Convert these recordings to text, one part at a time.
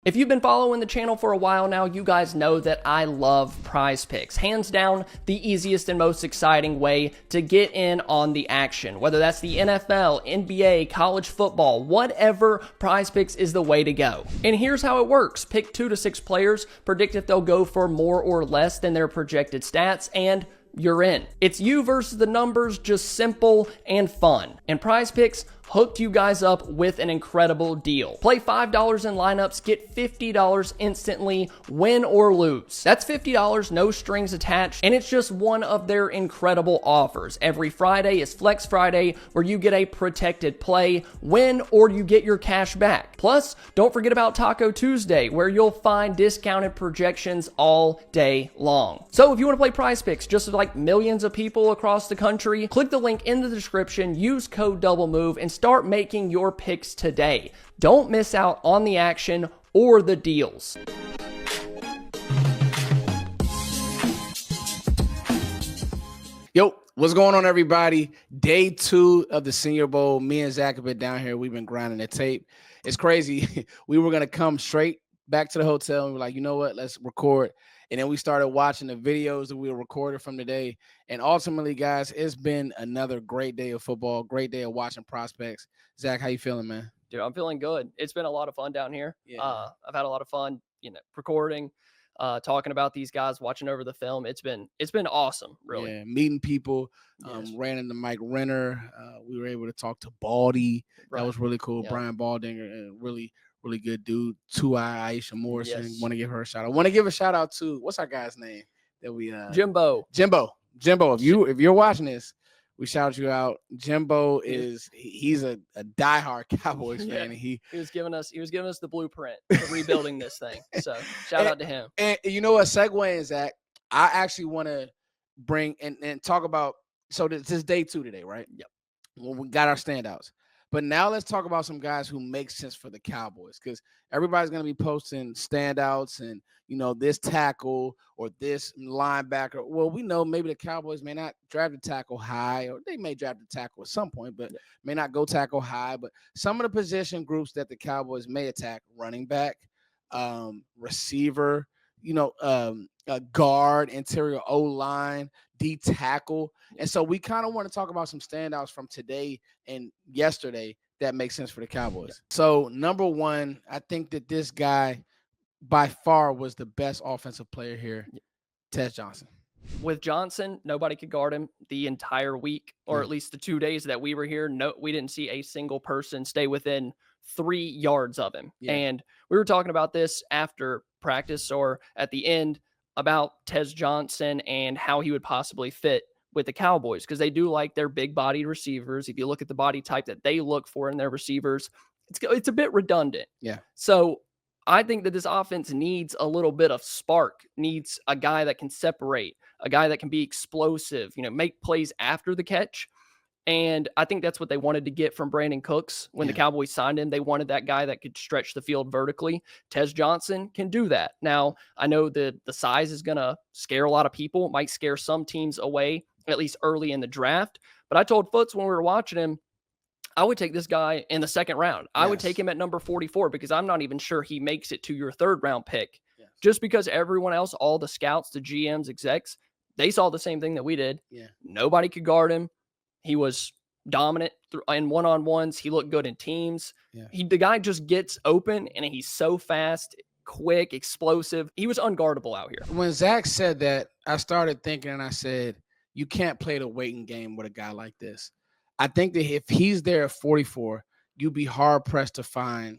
If you've been following the channel for a while now, you guys know that I love Prize Picks. Hands down, the easiest and most exciting way to get in on the action. Whether that's the NFL, NBA, college football, whatever, Prize Picks is the way to go. And here's how it works. Pick 2 to 6 players, predict if they'll go for more or less than their projected stats, and you're in. It's you versus the numbers, just simple and fun. And Prize Picks hooked you guys up with an incredible deal. Play $5 in lineups, get $50 instantly, win or lose. That's $50, no strings attached, and it's just one of their incredible offers. Every Friday is Flex Friday, where you get a protected play, win, or you get your cash back. Plus, don't forget about Taco Tuesday, where you'll find discounted projections all day long. So if you want to play Prize Picks, just like millions of people across the country, click the link in the description, use code DOUBLEMOVE, and start making your picks today. Don't miss out on the action or the deals. Yo, what's going on, everybody? Day 2 of the Senior Bowl. Me and Zach have been down here. We've been grinding the tape. It's crazy. We were going to come straight back to the hotel and we're like, you know what? Let's record. And then we started watching the videos that we were recorded from today. And ultimately, guys, it's been another great day of football, great day of watching prospects. Zach, how you feeling, man? Dude, I'm feeling good. It's been a lot of fun down here. Yeah. I've had a lot of fun, recording, talking about these guys, watching over the film. It's been awesome, really. Yeah, meeting people. Yes. Ran into Mike Renner. We were able to talk to Baldy. Right. That was really cool. Yeah. Brian Baldinger, really good dude. 2i Aisha Morrison. Yes. Want to give her a shout out. Want to give a shout out to, what's our guy's name that we Jimbo. If you're watching this, we shout you out. Jimbo he's a diehard Cowboys fan. And he was giving us the blueprint for rebuilding this thing. So shout out to him. And you know what, segue is that I actually want to bring and talk about, so this is day 2 today, right? Yep. Well, we got our standouts. But now let's talk about some guys who make sense for the Cowboys, because everybody's going to be posting standouts and, this tackle or this linebacker. Well, we know maybe the Cowboys may not draft a tackle high, or they may draft a tackle at some point, but may not go tackle high. But some of the position groups that the Cowboys may attack: running back, receiver, guard, interior O-line, D tackle. And so we kind of want to talk about some standouts from today and yesterday that make sense for the Cowboys. So number 1, I think that this guy by far was the best offensive player here, Tez Johnson. With Johnson, nobody could guard him the entire week, or at least the 2 days that we were here. No, we didn't see a single person stay within 3 yards of him. Yeah. And we were talking about this after practice or at the end about Tez Johnson and how he would possibly fit with the Cowboys, because they do like their big-bodied receivers. If you look at the body type that they look for in their receivers, it's a bit redundant. Yeah. So I think that this offense needs a little bit of spark, needs a guy that can separate, a guy that can be explosive, make plays after the catch. And I think that's what they wanted to get from Brandon Cooks when the Cowboys signed him. They wanted that guy that could stretch the field vertically. Tez Johnson can do that. Now, I know the size is going to scare a lot of people. It might scare some teams away, at least early in the draft. But I told Foots when we were watching him, I would take this guy in the 2nd round. I would take him at number 44, because I'm not even sure he makes it to your 3rd round pick. Yes. Just because everyone else, all the scouts, the GMs, execs, they saw the same thing that we did. Yeah. Nobody could guard him. He was dominant in one-on-ones. He looked good in teams. Yeah. The guy just gets open, and he's so fast, quick, explosive. He was unguardable out here. When Zach said that, I started thinking, and I said, you can't play the waiting game with a guy like this. I think that if he's there at 44, you'd be hard-pressed to find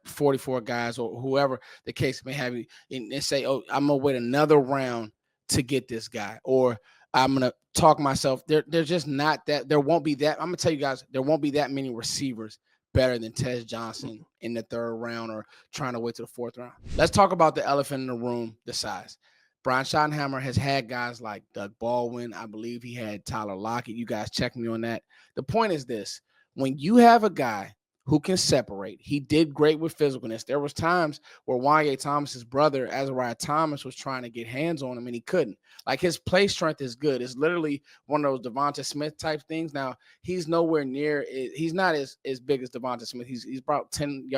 44 guys or whoever the case may have, and say, oh, I'm going to wait another round to get this guy, or I'm going to talk myself. There's just not that. There won't be that. I'm going to tell you guys, there won't be that many receivers better than Tez Johnson in the 3rd round or trying to wait to the 4th round. Let's talk about the elephant in the room, the size. Brian Schottenheimer has had guys like Doug Baldwin. I believe he had Tyler Lockett. You guys check me on that. The point is this: when you have a guy who can separate, he did great with physicalness. There was times where Wanye Thomas's brother, Azariah Thomas, was trying to get hands on him, and he couldn't. Like, his play strength is good. It's literally one of those Devonta Smith type things. Now, he's nowhere near. He's not as big as Devonta Smith. He's about 10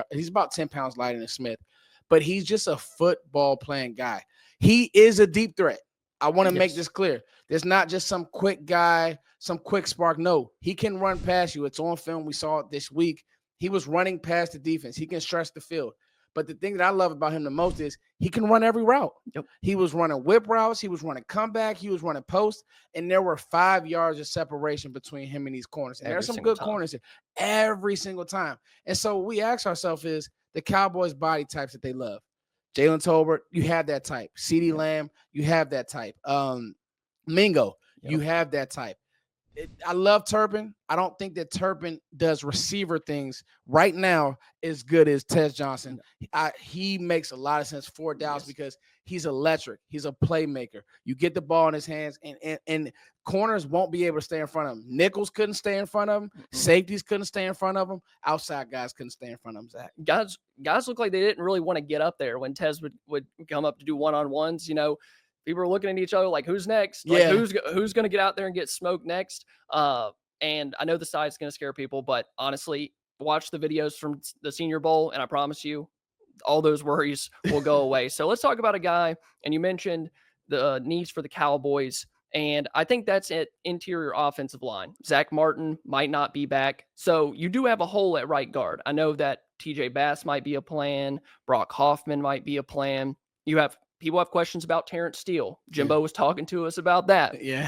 pounds lighter than Smith. but he's just a football playing guy. He is a deep threat. I want to make Yes. this clear. There's not just some quick guy, some quick spark. No, he can run past you. It's on film. We saw it this week. He was running past the defense. He can stretch the field. But the thing that I love about him the most is he can run every route. Yep. He was running whip routes. He was running comeback. He was running post. And there were 5 yards of separation between him and these corners. And there's some good corners here every single time. And so what we ask ourselves is the Cowboys body types that they love. Jalen Tolbert, you have that type. CeeDee Lamb, you have that type. Mingo, you have that type. I love Turpin. I don't think that Turpin does receiver things right now as good as Tez Johnson. He makes a lot of sense for Dallas because he's electric. He's a playmaker. You get the ball in his hands, and corners won't be able to stay in front of him. Nickels couldn't stay in front of him. Safeties couldn't stay in front of him. Outside guys couldn't stay in front of him, Zach. Guys look like they didn't really want to get up there when Tez would come up to do one-on-ones, People are looking at each other like, who's next? Like, who's going to get out there and get smoked next? And I know the size is going to scare people, but honestly, watch the videos from the Senior Bowl, and I promise you, all those worries will go away. So let's talk about a guy, and you mentioned the needs for the Cowboys, and I think that's at interior offensive line. Zach Martin might not be back, so you do have a hole at right guard. I know that TJ Bass might be a plan. Brock Hoffman might be a plan. People have questions about Terrence Steele. Jimbo was talking to us about that. Yeah.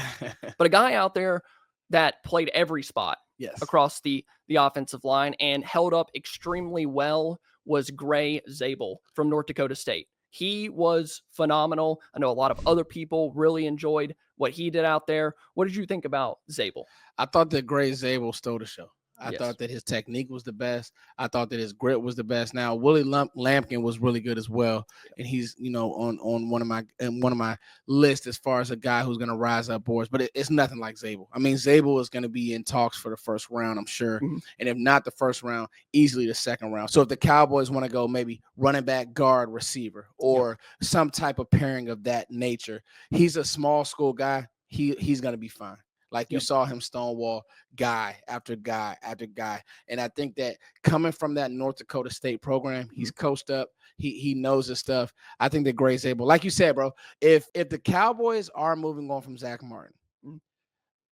But a guy out there that played every spot across the offensive line and held up extremely well was Gray Zabel from North Dakota State. He was phenomenal. I know a lot of other people really enjoyed what he did out there. What did you think about Zabel? I thought that Gray Zabel stole the show. I thought that his technique was the best. I thought that his grit was the best. Now Willie Lampkin was really good as well, and he's on one of my lists as far as a guy who's going to rise up boards. But it's nothing like Zabel. I mean, Zabel is going to be in talks for the first round, I'm sure, and if not the first round, easily the second round. So if the Cowboys want to go maybe running back, guard, receiver, or some type of pairing of that nature, he's a small school guy. He's going to be fine. Like you saw him stonewall guy after guy after guy. And I think that coming from that North Dakota State program, he's coached up. He knows his stuff. I think that Gray's able, like you said, bro, if the Cowboys are moving on from Zach Martin,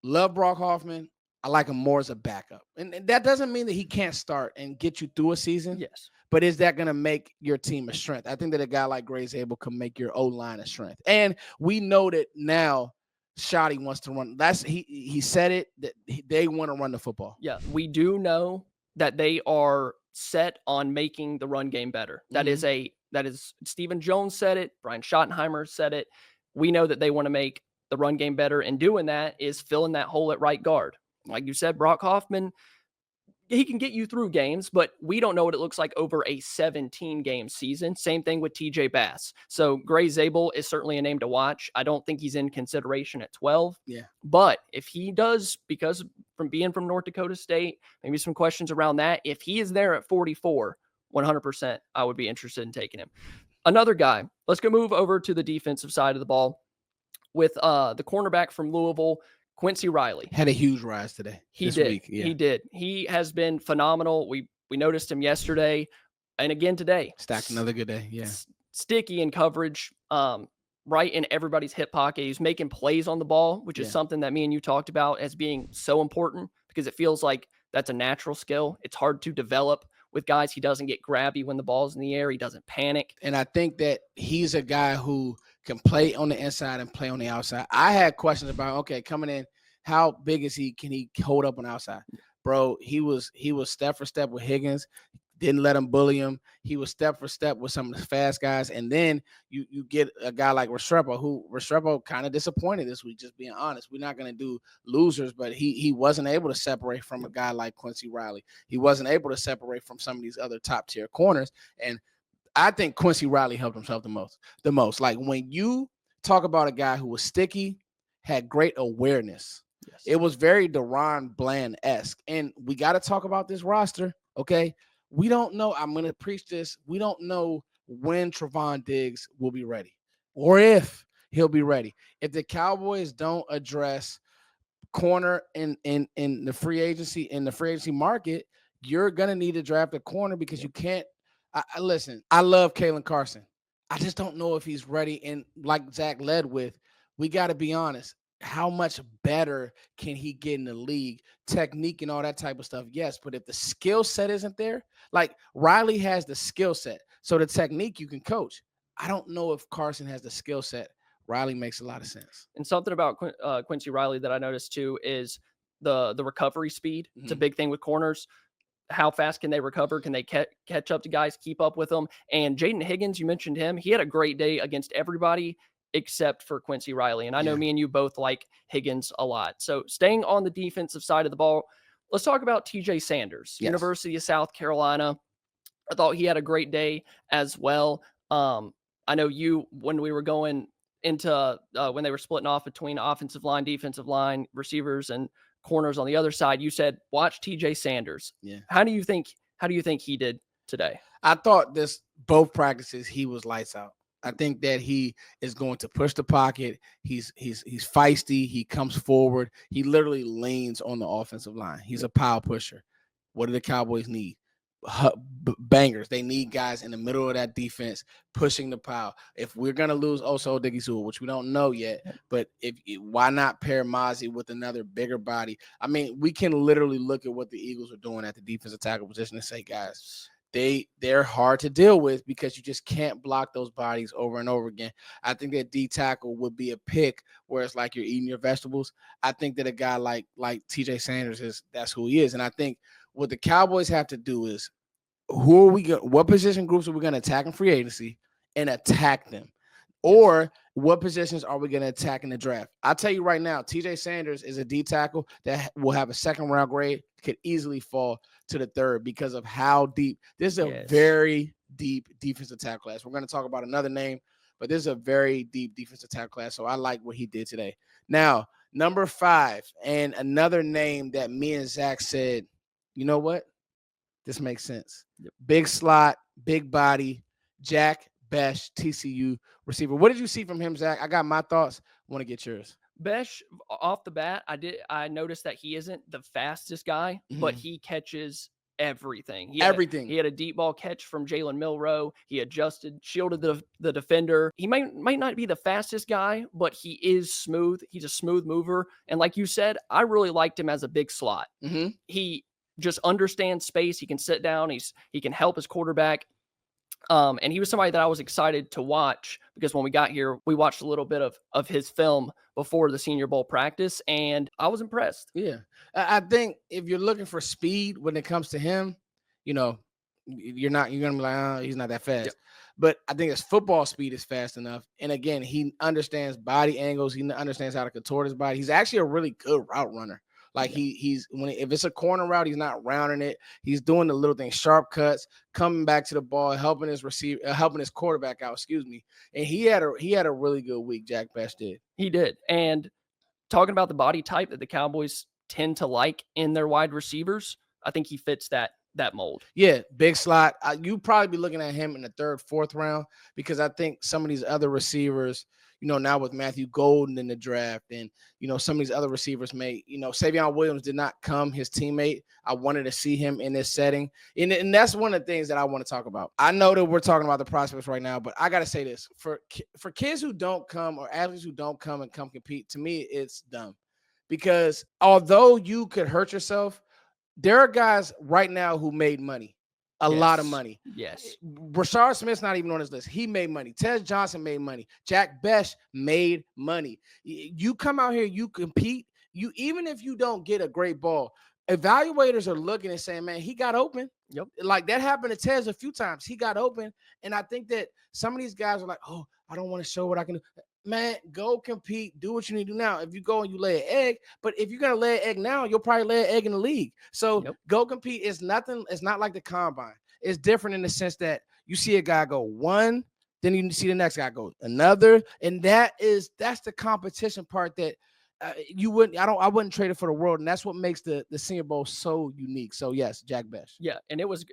love Brock Hoffman. I like him more as a backup. And that doesn't mean that he can't start and get you through a season. Yes. But is that going to make your team a strength? I think that a guy like Gray's able can make your O-line a strength. And we know that now Shoddy wants to run. He said it that they want to run the football. Yeah, we do know that they are set on making the run game better. That is Stephen Jones said it. Brian Schottenheimer said it. We know that they want to make the run game better, and doing that is filling that hole at right guard. Like you said, Brock Hoffman, he can get you through games, but we don't know what it looks like over a 17-game season. Same thing with TJ Bass. So Gray Zabel is certainly a name to watch. I don't think he's in consideration at 12. Yeah. But if he does, because from being from North Dakota State, maybe some questions around that, if he is there at 44, 100%, I would be interested in taking him. Another guy, let's go move over to the defensive side of the ball with the cornerback from Louisville, Quincy Riley. Had a huge rise today. He did. He has been phenomenal. We noticed him yesterday and again today. Stacked another good day. Yeah. Sticky in coverage, right in everybody's hip pocket. He's making plays on the ball, which is something that me and you talked about as being so important because it feels like that's a natural skill. It's hard to develop with guys. He doesn't get grabby when the ball's in the air. He doesn't panic. And I think that he's a guy who can play on the inside and play on the outside. I had questions about, okay, coming in, how big is he? Can he hold up on the outside? Bro, he was step for step with Higgins. Didn't let him bully him. He was step for step with some of the fast guys. And then you get a guy like Restrepo kind of disappointed this week, just being honest. We're not going to do losers, but he wasn't able to separate from a guy like Quincy Riley. He wasn't able to separate from some of these other top tier corners. And I think Quincy Riley helped himself the most. Like when you talk about a guy who was sticky, had great awareness. Yes. It was very Deron Bland-esque. And we got to talk about this roster, okay? We don't know. I'm going to preach this. We don't know when Trevon Diggs will be ready or if he'll be ready. If the Cowboys don't address corner in the free agency market, you're going to need to draft a corner because you can't I listen. I love Kalen Carson. I just don't know if he's ready. And like Zach led with, we got to be honest. How much better can he get in the league? Technique and all that type of stuff. Yes, but if the skill set isn't there, like Riley has the skill set, so the technique you can coach. I don't know if Carson has the skill set. Riley makes a lot of sense. And something about Quincy Riley that I noticed too is the recovery speed. It's a Mhm. big thing with corners. How fast can they recover? Can they catch up to guys, keep up with them? And Jaden Higgins, you mentioned him. He had a great day against everybody except for Quincy Riley. And I know Yeah. me and you both like Higgins a lot. So staying on the defensive side of the ball, let's talk about TJ Sanders, Yes. University of South Carolina. I thought he had a great day as well. I know you, when we were going into when they were splitting off between offensive line, defensive line, receivers, and corners on the other side, you said watch TJ Sanders. Yeah. How do you think? How do you think he did today? I thought this both practices he was lights out. I think that he is going to push the pocket. He's feisty. He comes forward. He literally leans on the offensive line. He's a power pusher. What do the Cowboys need? Bangers. They need guys in the middle of that defense pushing the power. If we're gonna lose Oso Diggy, which we don't know yet, but why not pair Mozzie with another bigger body? I mean, we can literally look at what the Eagles are doing at the defensive tackle position and say, guys, they're hard to deal with because you just can't block those bodies over and over again. I think that D tackle would be a pick where it's like you're eating your vegetables. I think that a guy like TJ Sanders that's who he is. And I think what the Cowboys have to do is what position groups are we going to attack in free agency and attack them? Or what positions are we going to attack in the draft? I'll tell you right now, TJ Sanders is a D tackle that will have a second round grade, could easily fall to the third because of how deep. This is a very deep defensive tackle class. We're going to talk about another name, but this is a very deep defensive tackle class. So I like what he did today. Now, number 5, and another name that me and Zach said, you know what? This makes sense. Yep. Big slot, big body, Jack Bech, TCU receiver. What did you see from him, Zach? I got my thoughts. I want to get yours. Bech, off the bat, I noticed that he isn't the fastest guy, but he catches everything. He had a deep ball catch from Jalen Milroe. He adjusted, shielded the defender. He might not be the fastest guy, but he is smooth. He's a smooth mover. And like you said, I really liked him as a big slot. He just understands space. He can sit down. He can help his quarterback. And he was somebody that I was excited to watch because when we got here, we watched a little bit of his film before the Senior Bowl practice, and I was impressed. Yeah. I think if you're looking for speed when it comes to him, you're going to be like, oh, he's not that fast. Yep. But I think his football speed is fast enough. And again, he understands body angles. He understands how to contort his body. He's actually a really good route runner. Like if it's a corner route, he's not rounding it. He's doing the little things, sharp cuts, coming back to the ball, helping his quarterback out. Excuse me. And he had a really good week. Jack Bech did. He did. And talking about the body type that the Cowboys tend to like in their wide receivers, I think he fits that mold. Yeah, big slot. You probably be looking at him in the 3rd, 4th round because I think some of these other receivers, now with Matthew Golden in the draft and, some of these other receivers Savion Williams did not come, his teammate. I wanted to see him in this setting. And that's one of the things that I want to talk about. I know that we're talking about the prospects right now, but I got to say this. For kids who don't come or athletes who don't come and come compete, to me, it's dumb. Because although you could hurt yourself, there are guys right now who made money, a lot of money. Yes. Rashard Smith's not even on his list. He made money. Tez Johnson made money. Jack Bech made money. You come out here, you compete. Even if you don't get a great ball, evaluators are looking and saying, man, he got open. Yep. Like that happened to Tez a few times. He got open. And I think that some of these guys are like, oh, I don't want to show what I can do. Man, go compete, do what you need to do now. If you go and you lay an egg, but if you're going to lay an egg now, you'll probably lay an egg in the league. So go compete. It's nothing. It's not like the combine. It's different in the sense that you see a guy go one, then you see the next guy go another. And that's the competition part that I wouldn't trade it for the world. And that's what makes the Senior Bowl so unique. So yes, Jack Bech. Yeah. And it was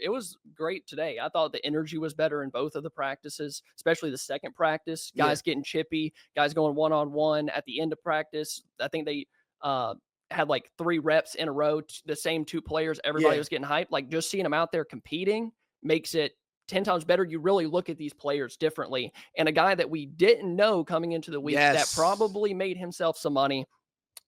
great today. I thought the energy was better in both of the practices, especially the second practice, guys getting chippy, guys going one-on-one at the end of practice. I think they had like 3 reps in a row, the same 2 players. Everybody was getting hyped. Like just seeing them out there competing makes it 10 times better. You really look at these players differently. And a guy that we didn't know coming into the week that Yes. probably made himself some money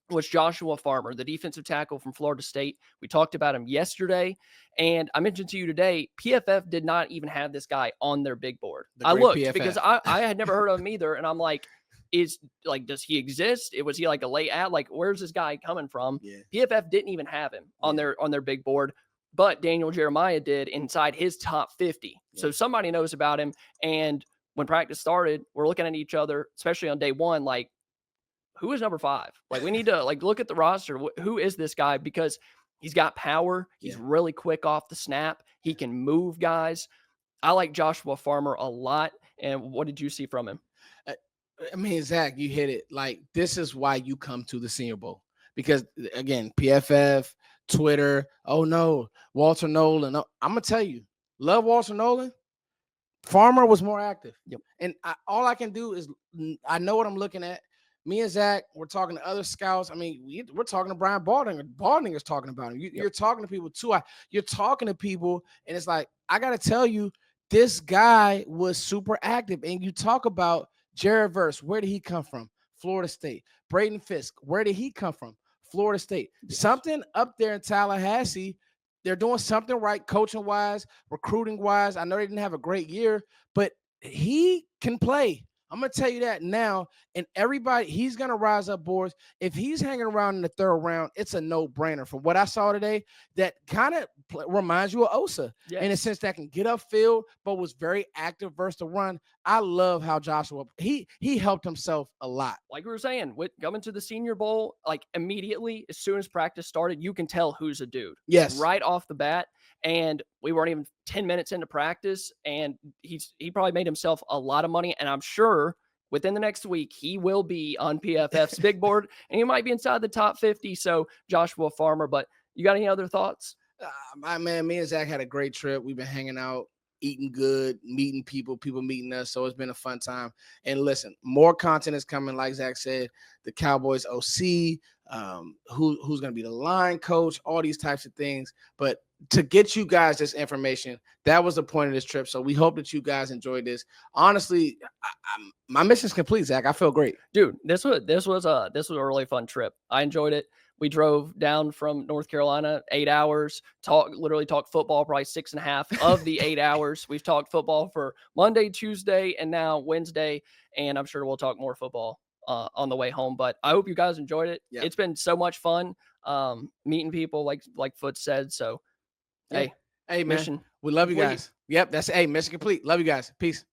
was Joshua Farmer, the defensive tackle from Florida State. We talked about him yesterday, and I mentioned to you today, PFF did not even have this guy on their big board. I looked PFF. because I had never heard of him either, and I'm like, does he exist? Was he like a late ad? Like, where's this guy coming from? Yeah. PFF didn't even have him on their big board, but Daniel Jeremiah did inside his top 50. Yeah. So somebody knows about him, and when practice started, we're looking at each other, especially on day one, like, who is number 5? Like, we need to look at the roster. Who is this guy? Because he's got power. He's really quick off the snap. He can move guys. I like Joshua Farmer a lot. And what did you see from him? I mean, Zach, you hit it. Like, this is why you come to the Senior Bowl. Because, again, PFF, Twitter, oh, no, Walter Nolan. No, I'm going to tell you, love Walter Nolan. Farmer was more active. Yep. And all I can do is I know what I'm looking at. Me and Zach, we're talking to other scouts. I mean, we're talking to Brian Baldinger. Baldinger is talking about him. You're talking to people too. You're talking to people, and it's like, I got to tell you, this guy was super active. And you talk about Jared Verse. Where did he come from? Florida State. Braden Fisk. Where did he come from? Florida State. Yes. Something up there in Tallahassee. They're doing something right, coaching-wise, recruiting-wise. I know they didn't have a great year, but he can play. I'm going to tell you that now, and everybody, he's going to rise up boards. If he's hanging around in the 3rd round, it's a no-brainer. From what I saw today, that kind of reminds you of Osa in a sense that can get upfield, but was very active versus the run. I love how Joshua, he helped himself a lot. Like we were saying, with coming to the Senior Bowl, like immediately, as soon as practice started, you can tell who's a dude. Yes. Right off the bat. And we weren't even 10 minutes into practice, and he probably made himself a lot of money. And I'm sure within the next week, he will be on PFF's big board, and he might be inside the top 50. So Joshua Farmer, but you got any other thoughts? My man, me and Zach had a great trip. We've been hanging out, eating good, meeting people meeting us. So it's been a fun time. And listen, more content is coming. Like Zach said, the Cowboys OC, who's going to be the line coach, all these types of things. But to get you guys this information, that was the point of this trip. So we hope that you guys enjoyed this. Honestly, my mission's complete, Zach. I feel great, dude. This was a really fun trip. I enjoyed it. We drove down from North Carolina, 8 hours, literally talked football, probably 6.5 of the 8 hours. We've talked football for Monday, Tuesday, and now Wednesday. And I'm sure we'll talk more football on the way home. But I hope you guys enjoyed it. Yep. It's been so much fun meeting people like Foot said. So, hey, man, we love you guys. Yep, that's mission complete. Love you guys. Peace.